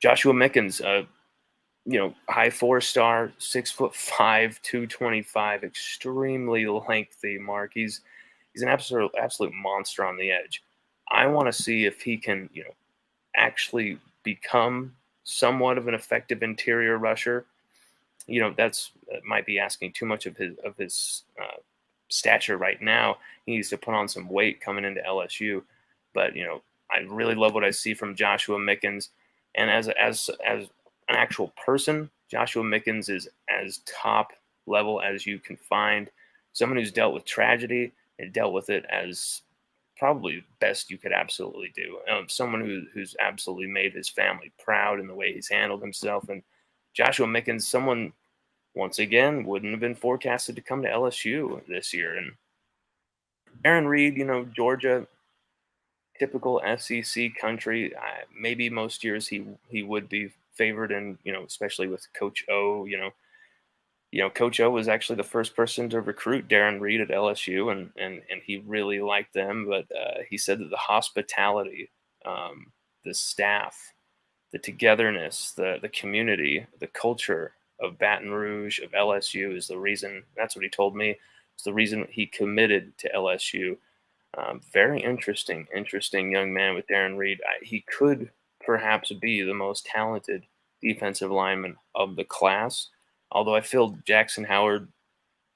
Joshua Mickens, high 4-star, 6'5", 225, extremely lengthy. Mark, he's an absolute monster on the edge. I want to see if he can, actually become somewhat of an effective interior rusher. That might be asking too much of his stature right now. He needs to put on some weight coming into LSU. But I really love what I see from Joshua Mickens, and as an actual person, Joshua Mickens is as top level as you can find. Someone who's dealt with tragedy and dealt with it as probably best you could absolutely do. Someone who's absolutely made his family proud in the way he's handled himself. And Joshua Mickens, someone once again wouldn't have been forecasted to come to LSU this year. And Darren Reed, Georgia, typical SEC country. Maybe most years he would be favored, and especially with Coach O. Coach O was actually the first person to recruit Darren Reed at LSU, and he really liked them. But he said that the hospitality, the staff, the togetherness, the community, the culture of Baton Rouge, of LSU is the reason. That's what he told me. It's the reason he committed to LSU. Very interesting young man with Darren Reed. He could perhaps be the most talented defensive lineman of the class, although I feel Jackson Howard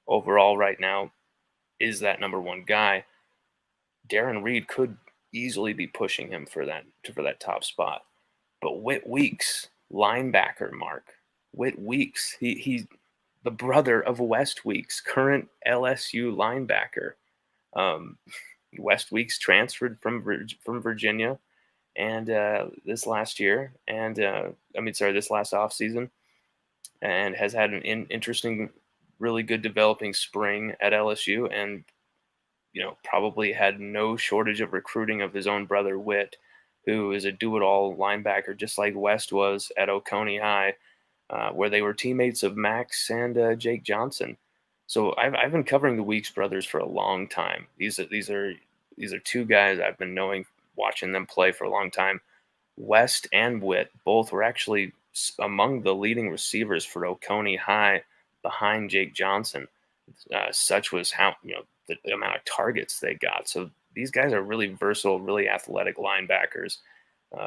overall right now is that number one guy. Darren Reed could easily be pushing him for that top spot. But Whit Weeks, linebacker, Mark. Whit Weeks, he's the brother of West Weeks, current LSU linebacker. West Weeks transferred from Virginia, and this last year, and this last offseason, and has had an interesting, really good developing spring at LSU, and probably had no shortage of recruiting of his own brother Whit, who is a do-it-all linebacker, just like West was at Oconee High, where they were teammates of Max and Jake Johnson. So I've been covering the Weeks brothers for a long time. These are two guys I've been watching them play for a long time. West and Whit both were actually among the leading receivers for Oconee High behind Jake Johnson. Such was how the amount of targets they got. So these guys are really versatile, really athletic linebackers.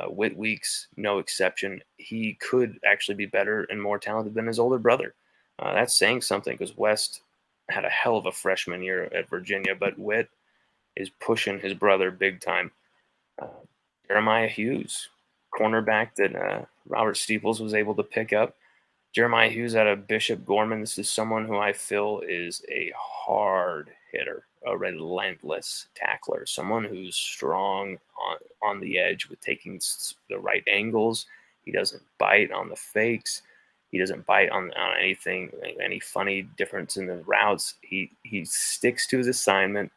Whit Weeks, no exception. He could actually be better and more talented than his older brother. That's saying something, because West had a hell of a freshman year at Virginia, but Whit is pushing his brother big time. Jeremiah Hughes, cornerback that Robert Steeples was able to pick up. Jeremiah Hughes out of Bishop Gorman. This is someone who I feel is a hard hitter, a relentless tackler, someone who's strong on the edge with taking the right angles. He doesn't bite on the fakes. He doesn't bite on anything, any funny difference in the routes. He sticks to his assignment,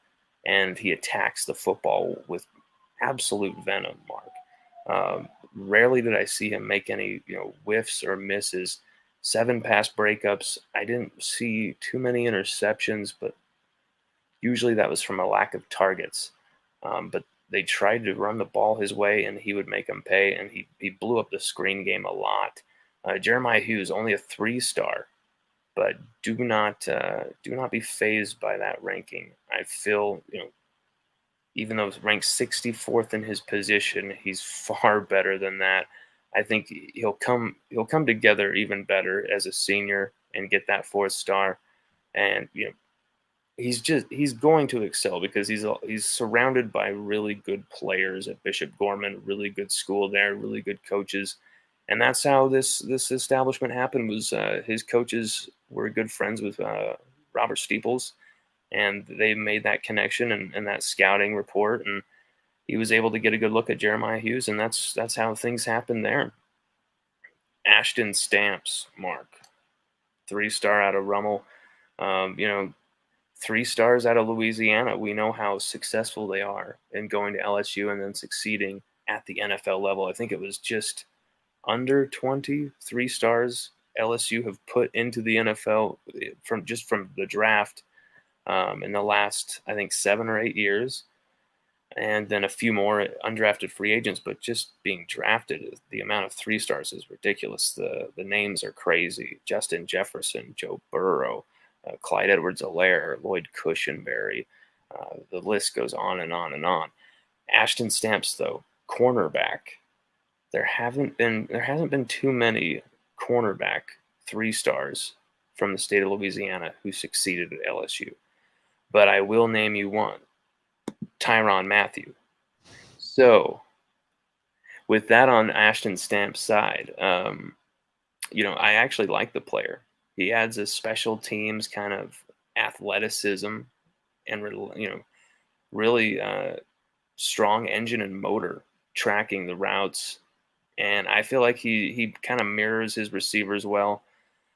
and he attacks the football with absolute venom, Mark. Rarely did I see him make any whiffs or misses. 7 pass breakups. I didn't see too many interceptions, but usually that was from a lack of targets. But they tried to run the ball his way, and he would make them pay, and he blew up the screen game a lot. Jeremiah Hughes, only a 3-star, but do not be fazed by that ranking. I feel, even though he's ranked 64th in his position, he's far better than that. I think he'll come together even better as a senior and get that 4th star. And he's going to excel because he's surrounded by really good players at Bishop Gorman, really good school there, really good coaches. And that's how this establishment happened. Was his coaches were good friends with Robert Steeples, and they made that connection and that scouting report, and he was able to get a good look at Jeremiah Hughes, and that's how things happened there. Ashton Stamps, Mark, 3-star out of Rummel, 3 stars out of Louisiana. We know how successful they are in going to LSU and then succeeding at the NFL level. I think it was just under 23 stars LSU have put into the NFL from the draft in the last, I think, 7 or 8 years. and then a few more undrafted free agents. But just being drafted, the amount of 3 stars is ridiculous. The names are crazy: Justin Jefferson, Joe Burrow, Clyde Edwards-Helaire, Lloyd Cushenberry. The list goes on and on and on. Ashton Stamps, though, cornerback. There hasn't been too many cornerback 3 stars from the state of Louisiana who succeeded at LSU. But I will name you one: Tyrann Mathieu. So, with that on Ashton Stamp's side, I actually like the player. He adds a special teams kind of athleticism and really strong engine and motor tracking the routes, and I feel like he kind of mirrors his receivers well.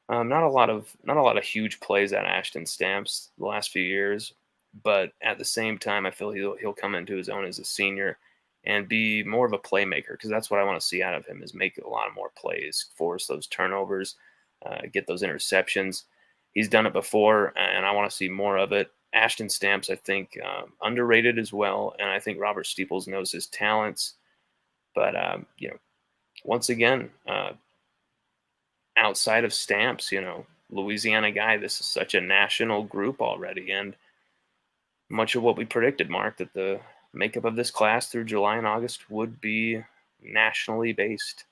Not a lot of huge plays at Ashton Stamps the last few years, but at the same time, I feel he'll come into his own as a senior and be more of a playmaker, because that's what I want to see out of him: is make a lot of more plays, force those turnovers, get those interceptions. He's done it before, and I want to see more of it. Ashton Stamps, I think, underrated as well, and I think Robert Steeples knows his talents. But once again, outside of Stamps, Louisiana guy, this is such a national group already, and much of what we predicted, Mark, that the makeup of this class through July and August would be nationally based.